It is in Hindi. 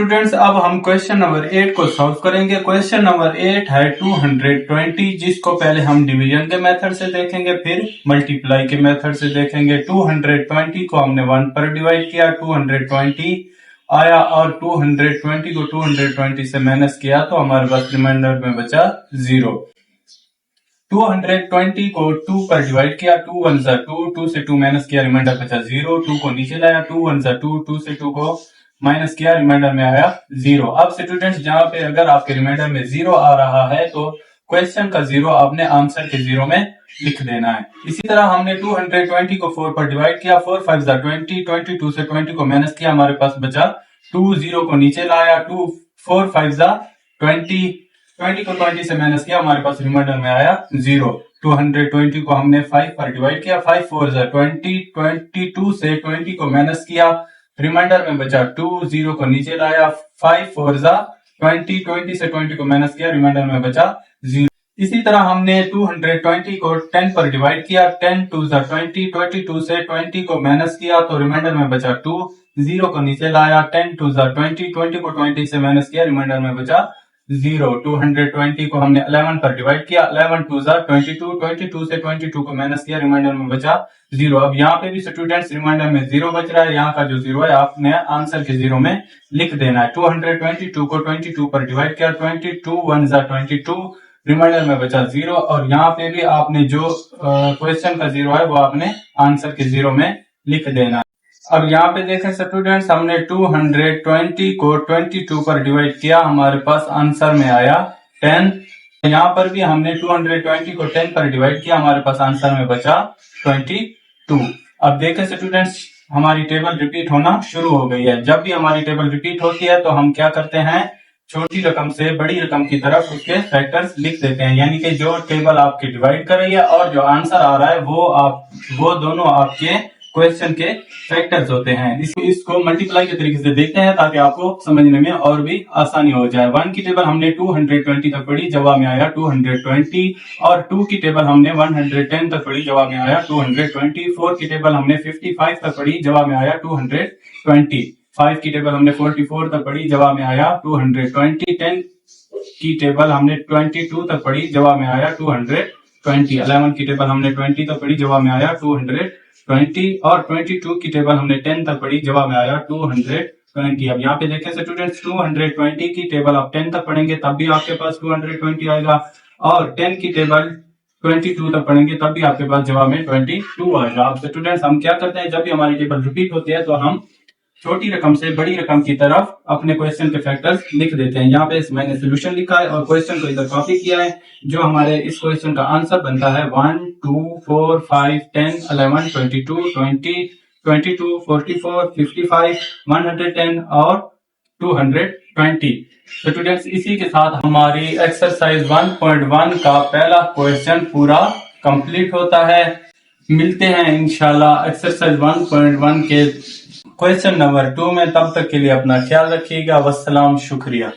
स्टूडेंट्स अब हम क्वेश्चन नंबर 8 को सॉल्व करेंगे। क्वेश्चन नंबर 8 है 220, जिसको पहले हम डिवीजन के मेथड से देखेंगे, फिर मल्टीप्लाई के मेथड से देखेंगे। 220 को हमने 1 पर डिवाइड किया, 220 आया और 220 को 220 से माइनस किया तो हमारे पास रिमाइंडर में बचा 0। 220 को 2 पर डिवाइड किया, 2 1 जा 2, 2 से 2 माइनस किया, रिमाइंडर बचा 0। 2 को नीचे लाया, 2 1 जा 2, 2 से 2 को माइनस किया, रिमाइंडर में आया 0। अब स्टूडेंट्स जहां पे अगर आपके रिमाइंडर में 0 आ रहा है तो क्वेश्चन का 0 आपने आंसर के 0 में लिख देना है। इसी तरह हमने 220 को 4 पर डिवाइड किया, 4 5 जा 20, 22 से 20 को माइनस किया, हमारे पास बचा 2, 0 को नीचे लाया, 2 4 5 जा 20, 20 को 20 से माइनस किया, हमारे पास रिमाइंडर में आया 0। 220 को हमने 5 पर डिवाइड किया, 5 4 जा 20, 22 से 20 को माइनस किया, रिमाइंडर में बचा 2, 0 को नीचे लाया, 5 4 जा 20, 20 से 20 को माइनस किया, रिमाइंडर में बचा 0। इसी तरह हमने 220 को 10 पर डिवाइड किया, 10 2 जा 20, 22 से 20 को माइनस किया तो रिमाइंडर में बचा 2, 0 को नीचे लाया, 10 2 जा 20, 20 को 20 से माइनस किया, रिमाइंडर में बचा 0। 220 को हमने 11 पर डिवाइड किया, 11 2 जा 22, 22 से 22 को माइनस किया, रिमाइंडर में बचा 0। अब यहाँ पे भी स्टूडेंट्स रिमाइंडर में 0 बच रहा है, यहाँ का जो 0 है आपने आंसर के 0 में लिख देना है। 222 को 22 पर डिवाइड किया, 22 1 जा 22, रिमाइंडर में बचा 0 और यहाँ पे भी आपने जो क्वेश्चन का 0 है वो आपने आंसर के 0 में लिख देना है। अब यहाँ पे देखें स्टूडेंट्स, हमने 220 को 22 पर डिवाइड किया, हमारे पास आंसर में आया 10। यहाँ पर भी हमने 220 को 10 पर डिवाइड किया, हमारे पास आंसर में बचा 22। अब देखें स्टूडेंट्स, हमारी टेबल रिपीट होना शुरू हो गई है। जब भी हमारी टेबल रिपीट होती है तो हम क्या करते हैं, छोटी रकम से बड़ी रकम की तरफ उसके फैक्टर्स लिख देते हैं, यानी कि जो टेबल आपकी डिवाइड कर रही है और जो आंसर आ रहा है वो दोनों आपके क्वेश्चन के फैक्टर्स होते हैं। इसको मल्टीप्लाई के तरीके से देखते हैं ताकि आपको समझने में और भी आसानी हो जाए। 1 की टेबल हमने 220 तक पढ़ी, जवाब में आया 220, और 2 की टेबल हमने 110 तक पढ़ी, जवाब में आया 220। 4 की टेबल हमने 55 तक पढ़ी, जवाब में आया 220। 5 की टेबल हमने 44 तक पढ़ी, जवाब में आया 220। 10 की टेबल हमने 22 तक पढ़ी, जवाब में आया 220। 11 की टेबल हमने 20 तक पढ़ी, जवाब में आया 220, और 22 की टेबल हमने 10 तक पढ़ी, जवाब में आया 220। अब यहाँ पे देखें स्टूडेंट्स, 220 की टेबल आप 10 तक पढ़ेंगे तब भी आपके पास 220 आएगा, और 10 की टेबल 22 तक पढ़ेंगे तब भी आपके पास जवाब में 22 आएगा। अब स्टूडेंट्स हम क्या करते हैं, जब भी हमारी टेबल रिपीट होती है तो हम छोटी रकम से बड़ी रकम की तरफ अपने क्वेश्चन के फैक्टर्स लिख देते हैं। यहाँ पे मैंने सोल्यूशन लिखा है और क्वेश्चन को इधर कॉपी किया है। जो हमारे इस क्वेश्चन का आंसर बनता है 1 2 4 5 10 11 22 20 22 44 55 110 और 220। स्टूडेंट्स इसी के साथ हमारी एक्सरसाइज 1.1 का पहला क्वेश्चन पूरा कंप्लीट होता है। मिलते हैं इंशाल्लाह एक्सरसाइज 1.1 के क्वेश्चन नंबर 2 में। तब तक के लिए अपना ख्याल रखिएगा। वस्सलाम, शुक्रिया।